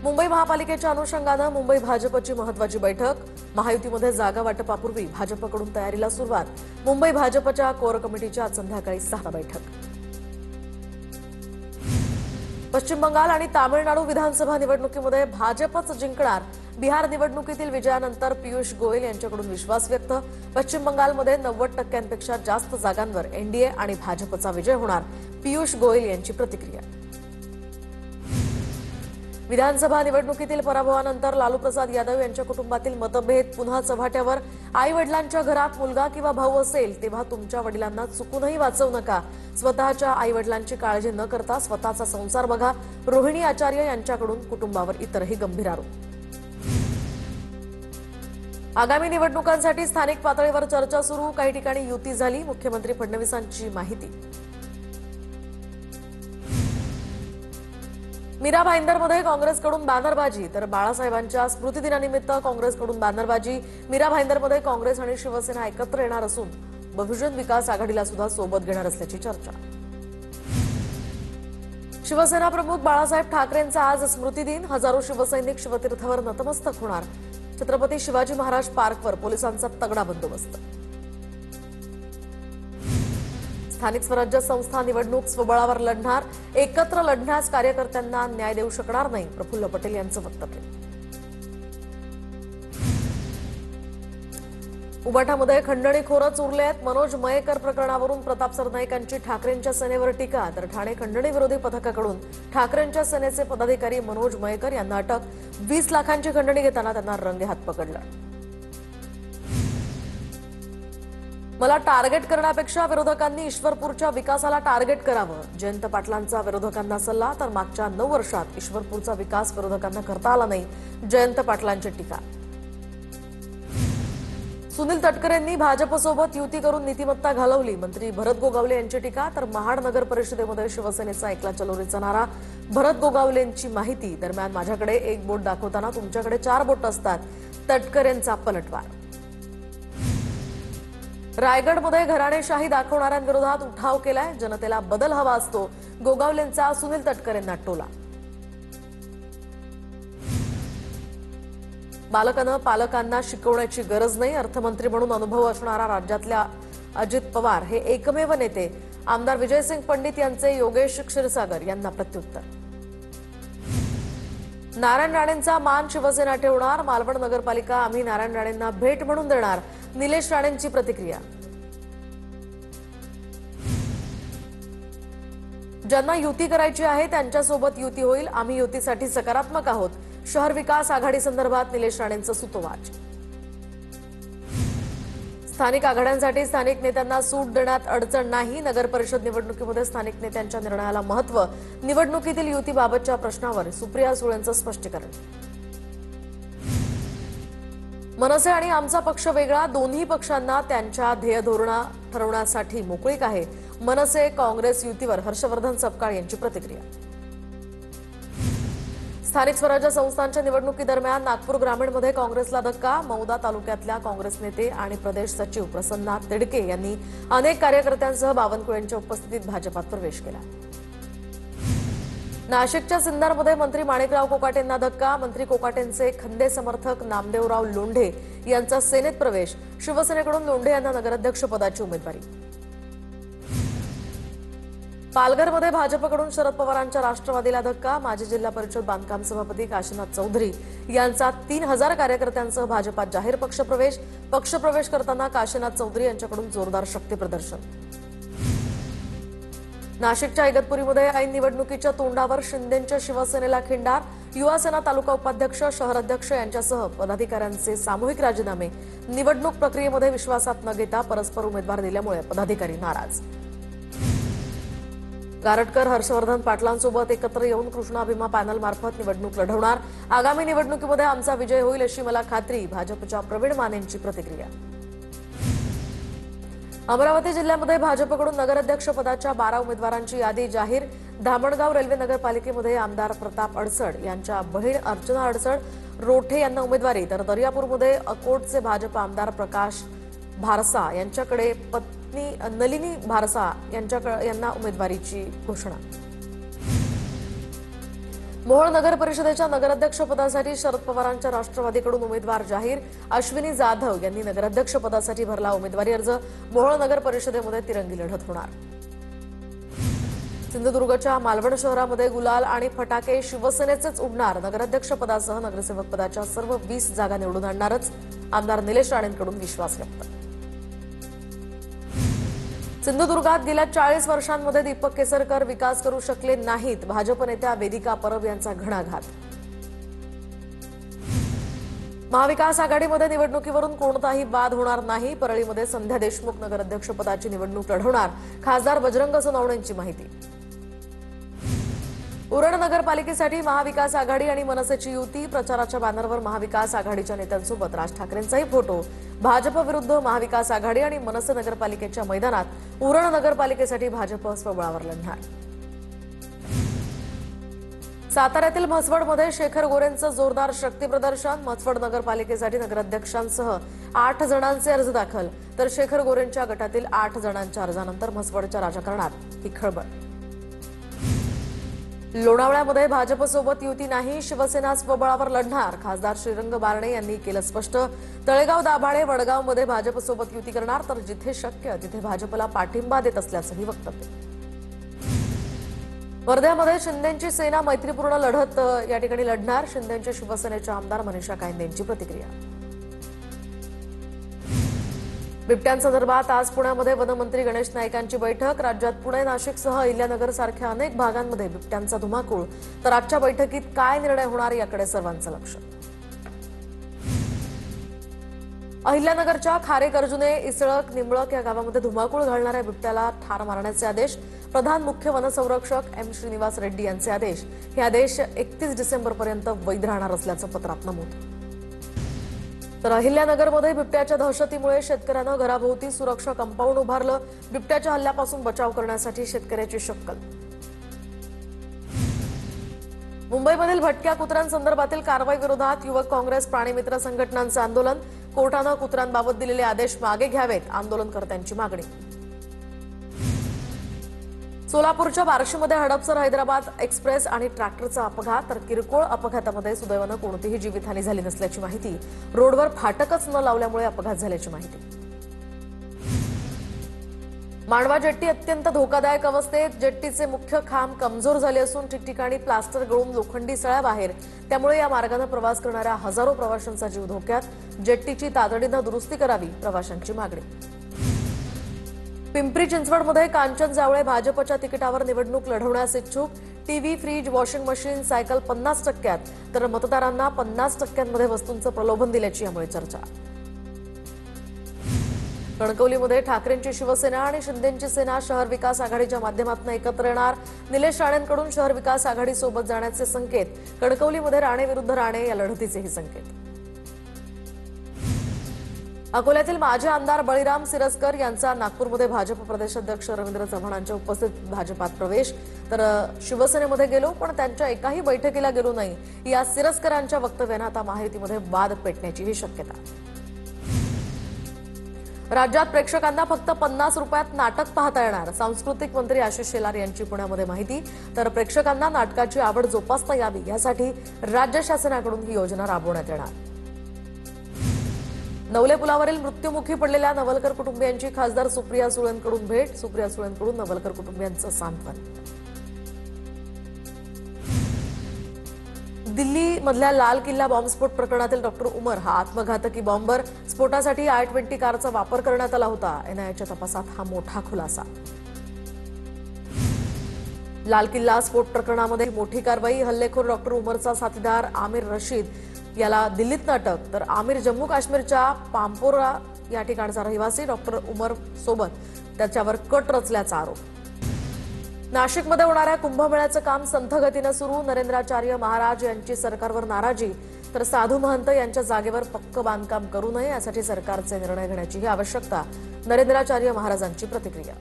मुंबई महापालिकेच्या अनुषंगाने मुंबई भाजपची महत्त्वाची बैठक। महायुतीमध्ये जागा वाटपापूर्वी भाजपकडून तयारीला सुरुवात। मुंबई भाजपच्या कोर कमिटीची आज संध्याकाळी 6 बैठक। पश्चिम बंगाल आणि तामिळनाडू विधानसभा निवडणुकीमध्ये भाजपच जिंकणार। बिहार निवडणुकीतील विजयानंतर पियुष गोयल यांच्याकडून विश्वास व्यक्त। पश्चिम बंगालमध्ये 90% जास्त जागांवर एनडीए आणि भाजपचा विजय होणार। पियुष गोयल यांची प्रतिक्रिया। विधानसभा निवडणुकीतील पराभवानंतर लालू प्रसाद यादव यांच्या कुटुंबातील मतभेद पुन्हा चव्हाट्यावर। आई वडिलांच्या घरात मुलगा किंवा भाऊ असेल तेव्हा तुमच्या वडिलांना चुकूनही वाचवू नका। स्वतःच्या आई वडिलांची काळजी न करता स्वतःचा संसार बघा। रोहिणी आचार्य यांच्याकडून कुटुंबावर इतरही गंभीर आरोप। आगामी निवडणुकांसाठी स्थानिक पातळीवर चर्चा सुरू। काही ठिकाणी युती झाली। मुख्यमंत्री फडणवीसांची माहिती। मीरा भाईंदरमध्ये काँग्रेसकडून बॅनरबाजी तर बाळासाहेबांच्या स्मृतिदिनानिमित्त काँग्रेसकडून बॅनरबाजी। मीरा भाईंदरमध्ये काँग्रेस आणि शिवसेना एकत्र येणार असून बहुजन विकास आघाडीला सुद्धा सोबत घेणार असल्याची चर्चा। शिवसेना प्रमुख बाळासाहेब ठाकरेंचा आज स्मृतिदिन। हजारो शिवसैनिक शिवतीर्थावर नतमस्तक होणार। छत्रपती शिवाजी महाराज पार्कवर पोलिसांचा तगडा बंदोबस्त। स्थानिक स्वराज्य संस्था निवडणूक स्वबळावर लढणार। एकत्र लढण्यास कार्यकर्त्यांना न्याय देऊ शकणार नाही, प्रफुल्ल पटेल यांचं वक्तव्य। उबाठामध्ये खंडणीखोरच उरले आहेत। मनोज मयेकर प्रकरणावरून प्रताप सरनाईक यांची ठाकरेंच्या सेनेवर टीका तर ठाणे खंडणी विरोधी पथकाकडून ठाकरेंच्या सेनेचे पदाधिकारी मनोज मयेकर यांना अटक। 20 लाखांची खंडणी घेताना त्यांना रंगेहात पकडलं। मला टार्गेट करण्यापेक्षा विरोधकांनी ईश्वरपूरच्या विकासाला टार्गेट करावं। जयंत पाटलांचा विरोधकांना सल्ला तर मागच्या 9 वर्षात ईश्वरपूरचा विकास विरोधकांना करता आला नाही, जयंत पाटलांची टीका। सुनील तटकरेंनी भाजपसोबत युती करून नीतिमत्ता घालवली, मंत्री भरत गोगावले यांची टीका तर महाड नगर परिषदेमध्ये शिवसेनेचा एकला चलोरीचा नारा। भरत गोगावलेंची माहिती। दरम्यान माझ्याकडे एक बोट दाखवताना तुमच्याकडे 4 बोट असतात, तटकरेंचा पलटवार। रायगडमध्ये घराणेशाही दाखवणाऱ्यांविरोधात उठाव केलाय। जनतेला बदल हवा असतो, गोगावलेंचा सुनील तटकरेंना टोला। बालकांना पालकांना शिकवण्याची गरज नाही, अर्थमंत्री म्हणून अनुभव असणारा राज्यातल्या अजित पवार हे एकमेव नेते। आमदार विजयसिंग पंडित यांचे योगेश क्षीरसागर यांना प्रत्युत्तर। नारायण राणेंचा मान शिवसेना ठेवणार। मालवण नगरपालिका आम्ही नारायण राणेंना भेट म्हणून देणार, निलेश राणेंची प्रतिक्रिया। ज्यांना युती करायची आहे त्यांच्यासोबत युती होईल, आम्ही युतीसाठी सकारात्मक आहोत। शहर विकास आघाडी संदर्भात निलेश राणेंचं सूतोवाच। स्थानिक आघाड्यांसाठी स्थानिक नेत्यांना सूट देण्यात अडचण नाही। नगर परिषद निवडणुकीमध्ये स्थानिक नेत्यांच्या निर्णयाला महत्त्व। निवडणुकीतील युतीबाबतच्या प्रश्नावर सुप्रिया सुळेंचं स्पष्टीकरण। मनसे आणि आमचा पक्ष वेगळा, दोन्ही पक्षांना त्यांच्या ध्येयधोरणा ठरवण्यासाठी मोकळीक आहे। मनसे काँग्रेस युतीवर हर्षवर्धन सपकाळ यांची प्रतिक्रिया। स्थानिक स्वराज्य संस्थांच्या निवडणुकीदरम्यान नागपूर ग्रामीणमध्ये काँग्रेसला धक्का। मौदा तालुक्यातल्या काँग्रेस नेते आणि प्रदेश सचिव प्रसन्ना तिडके यांनी अनेक कार्यकर्त्यांसह बावनकुळेंच्या उपस्थितीत भाजपात प्रवेश केला। नाशिकच्या सिन्नरमध्ये मंत्री माणिकराव कोकाटेंना धक्का। मंत्री कोकाटेंचे खंदे समर्थक नामदेवराव लोंढे यांचा सेनेत प्रवेश। शिवसेनेकडून लोंढे यांना नगराध्यक्षपदाची उमेदवारी। पालघरमध्ये भाजपकडून शरद पवारांच्या राष्ट्रवादीला धक्का। माजी जिल्हा परिषद बांधकाम सभापती काशीनाथ चौधरी यांचा 3000 कार्यकर्त्यांसह भाजपात जाहीर पक्षप्रवेश। पक्षप्रवेश करताना काशीनाथ चौधरी यांच्याकडून जोरदार शक्ती प्रदर्शन। नाशिकच्या इगतपुरीमध्ये ऐन निवडणुकीच्या तोंडावर शिंदेंच्या शिवसेनेला खिंडार। युवासेना तालुका उपाध्यक्ष शहराध्यक्ष यांच्यासह पदाधिकाऱ्यांचे सामूहिक राजीनामे। निवडणूक प्रक्रियेमध्ये विश्वासात न घेता परस्पर उमेदवार दिल्यामुळे पदाधिकारी नाराज। गारटकर हर्षवर्धन पाटलांसोबत एकत्र येऊन कृष्णा भीमा पॅनल मार्फत निवडणूक लढवणार। आगामी निवडणुकीमध्ये आमचा विजय होईल अशी मला खात्री, भाजपच्या प्रवीण मानेंची प्रतिक्रिया। अमरावती जिल्ह्यामध्ये भाजपकडून नगराध्यक्षपदाच्या 12 उमेदवारांची यादी जाहीर। धामणगाव रेल्वे नगरपालिकेमध्ये आमदार प्रताप अडसड यांच्या बहीण अर्चना अडसड रोठे यांना उमेदवारी तर दर्यापूरमध्ये अकोटचे भाजप आमदार प्रकाश भारसा यांच्याकडे पत्नी नलिनी भारसा यांना उमेदवारीची घोषणा। मोहोळ नगर परिषदेच्या नगराध्यक्षपदासाठी शरद पवारांच्या राष्ट्रवादीकडून उमेदवार जाहीर। अश्विनी जाधव यांनी नगराध्यक्षपदासाठी भरला उमेदवारी अर्ज। मोहोळ नगर परिषदेमध्ये तिरंगी लढत होणार। सिंधुदुर्गच्या मालवण शहरामध्ये गुलाल आणि फटाके शिवसेनेचेच उडणार। नगराध्यक्षपदासह नगरसेवक पदाच्या सर्व 20 जागा निवडून आणणारच, आमदार निलेश राणेंकडून विश्वास व्यक्त। सिंधुदुर्गात गेल्या 40 वर्षांमध्ये दीपक केसरकर विकास करू शकले नाहीत। भाजप नेत्या वेदिका परब यांचा घणाघात। महाविकास आघाडीमध्ये निवडणुकीवरून कोणताही वाद होणार नाही। परळीमध्ये संध्या देशमुख नगराध्यक्षपदाची निवडणूक लढवणार। खासदार बजरंग सोनवणेंची माहिती। उरण नगरपालिकेसाठी महाविकास आघाडी आणि मनसेची युती। प्रचाराच्या बॅनरवर महाविकास आघाडीच्या नेत्यांसोबत राज ठाकरेंचाही फोटो। भाजप विरुद्ध महाविकास आघाडी आणि मनसे नगरपालिकेच्या मैदानात उरण नगरपालिकेसाठी भाजप स्वबळावर लढणार। साताऱ्यातील म्हसवडमध्ये शेखर गोरेंचं जोरदार शक्तीप्रदर्शन। म्हसवड नगरपालिकेसाठी नगराध्यक्षांसह 8 जणांचे अर्ज दाखल, तर शेखर गोरेंच्या गटातील 8 जणांच्या अर्जानंतर म्हसवडच्या राजकारणात ही खळबळ। लोणावळ्यामध्ये भाजपसोबत युती नाही, शिवसेना स्वबळावर लढणार। खासदार श्रीरंग बारणे यांनी केलं स्पष्ट। तळेगाव, दाभाडे, वडगावमध्ये भाजपसोबत युती करणार, तर जिथे शक्य तिथे भाजपला पाठिंबा देत असल्याचंही वक्तव्य। वर्ध्यामध्ये शिंदेंची सेना मैत्रीपूर्ण लढत या ठिकाणी लढणार। शिंदेंच्या शिवसेनेच्या आमदार मनीषा कायंदेंची प्रतिक्रिया। बिबट्यांसंदर्भात आज पुण्यामध्ये वनमंत्री गणेश नाईकांची बैठक। राज्यात पुणे, नाशिकसह अहिल्यानगर सारख्या अनेक भागांमध्ये बिबट्यांचा धुमाकूळ, तर आजच्या बैठकीत काय निर्णय होणार याकडे सर्वांचं लक्ष। अहिल्यानगरच्या खारेक, अर्जुने, इसळक, निंबळक या गावामध्ये धुमाकूळ घालणाऱ्या बिबट्याला ठार मारण्याचे आदेश। प्रधान मुख्य वनसंरक्षक एम श्रीनिवास रेड्डी यांचे आदेश। हे आदेश 31 डिसेंबरपर्यंत वैध राहणार असल्याचं पत्रात नमूद। तर अहिल्यानगरमध्ये बिबट्याच्या दहशतीमुळे शेतकऱ्यांना घराभोवती सुरक्षा कंपाऊंड उभारलं। बिबट्याच्या हल्ल्यापासून बचाव करण्यासाठी शेतकऱ्याची शक्कल। मुंबईमधील भटक्या कुत्र्यांसंदर्भातील कारवाई विरोधात युवक काँग्रेस, प्राणीमित्र संघटनांचं आंदोलन। कोर्टानं कुत्र्यांबाबत दिलेले आदेश मागे घ्यावेत, आंदोलनकर्त्यांची मागणी। सोलापूरच्या बार्शीमध्ये हडपसर हैदराबाद एक्सप्रेस आणि ट्रॅक्टरचा अपघात, तर किरकोळ अपघातामध्ये सुदैवानं कोणतीही जीवितहानी झाली नसल्याची माहिती। रोडवर फाटकच न लावल्यामुळे अपघात झाल्याची माहिती। मांडवा जेट्टी अत्यंत धोकादायक अवस्थेत। जेट्टीचे मुख्य खांब कमजोर झाले असून ठिकठिकाणी प्लास्टर गळून लोखंडी सळ्या बाहेर, त्यामुळे या मार्गाने प्रवास करणाऱ्या हजारो प्रवाशांचा जीव धोक्यात। जेट्टीची तातडीनं दुरुस्ती करावी, प्रवाशांची मागणी। पिंपरी चिंचवडमध्ये कांचन जावळे भाजपच्या तिकिटावर निवडणूक लढवण्यास इच्छुक। TV, fridge, washing machine, cycle 50%, तर मतदारांना 50% वस्तूंचं प्रलोभन दिल्याची यामुळे चर्चा। कणकवलीमध्ये ठाकरेंची शिवसेना आणि शिंदेंची सेना शहर विकास आघाडीच्या माध्यमातून एकत्र येणार। निलेश राणेंकडून शहर विकास आघाडीसोबत जाण्याचे संकेत। कणकवलीमध्ये राणे विरुद्ध राणे या लढतीचेही संकेत। अकोल्यातील माजी आमदार बळीराम सिरस्कर यांचा नागपूरमध्ये भाजप प्रदेशाध्यक्ष रवींद्र चव्हाणांच्या उपस्थितीत भाजपात प्रवेश, तर शिवसेनेमध्ये गेलो पण त्यांच्या एकाही बैठकीला गेलो नाही या सिरस्करांच्या वक्तव्यानं आता महायुतीमध्ये वाद पेटण्याचीही शक्यता। राज्यात प्रेक्षकांना फक्त 50 रुपयात नाटक पाहता येणार। सांस्कृतिक मंत्री आशिष शेलार यांची पुण्यामध्ये माहिती। तर प्रेक्षकांना नाटकाची आवड जोपासता यावी यासाठी राज्य शासनाकडून ही योजना राबवण्यात येणार। नवले पुलावरील मृत्युमुखी पडलेल्या नवलकर कुटुंबियांची खासदार सुप्रिया सुळेंकडून भेट। सुप्रिया सुळेंकडून नवलकर कुटुंबियांचं सांत्वन। दिल्लीमधल्या लाल किल्ला बॉम्बस्फोट प्रकरणातील डॉक्टर उमर हा आत्मघातकी बॉम्बर। स्फोटासाठी I-20 कारचा वापर करण्यात आला होता। एनआयएच्या तपासात हा मोठा खुलासा। लाल किल्ला स्फोट प्रकरणामध्ये मोठी कारवाई। हल्लेखोर डॉक्टर उमरचा साथीदार आमिर रशीद याला दिल्लीत अटक, तर आमिर जम्मू काश्मीरच्या पामपोरा या ठिकाणचा रहिवासी। डॉक्टर उमर सोबत त्याच्यावर कट रचल्याचा आरोप। नाशिकमध्ये होणाऱ्या कुंभमेळ्याचं काम संथ गतीनं सुरू। नरेंद्राचार्य महाराज यांची सरकारवर नाराजी, तर साधू महंत यांच्या जागेवर पक्क बांधकाम करू नये यासाठी सरकारचे निर्णय घेण्याचीही आवश्यकता। नरेंद्राचार्य महाराजांची प्रतिक्रिया।